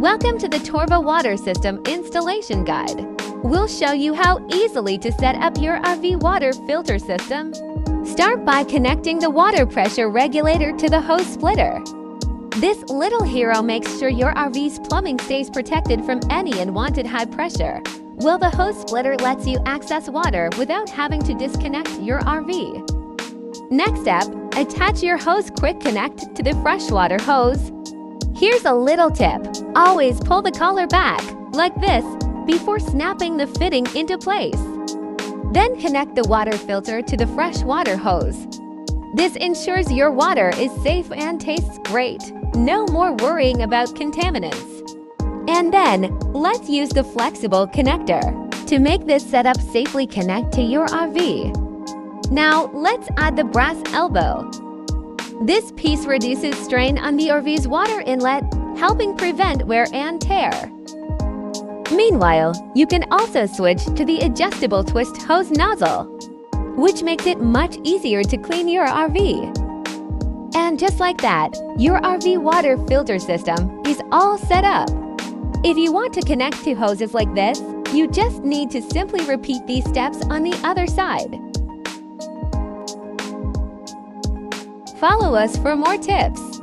Welcome to the Torva water system installation guide. We'll show you how easily to set up your RV water filter system. Start by connecting the water pressure regulator to the hose splitter. This little hero makes sure your RV's plumbing stays protected from any unwanted high pressure, while the hose splitter lets you access water without having to disconnect your RV. Next step, attach your hose quick connect to the freshwater hose. Here's a little tip. Always pull the collar back, like this, before snapping the fitting into place. Then connect the water filter to the freshwater hose. This ensures your water is safe and tastes great. No more worrying about contaminants. And then, let's use the flexible connector to make this setup safely connect to your RV. Now, let's add the brass elbow. This piece reduces strain on the RV's water inlet, helping prevent wear and tear. Meanwhile, you can also switch to the adjustable twist hose nozzle, which makes it much easier to clean your RV. And just like that, your RV water filter system is all set up. If you want to connect to hoses like this, you just need to simply repeat these steps on the other side. Follow us for more tips.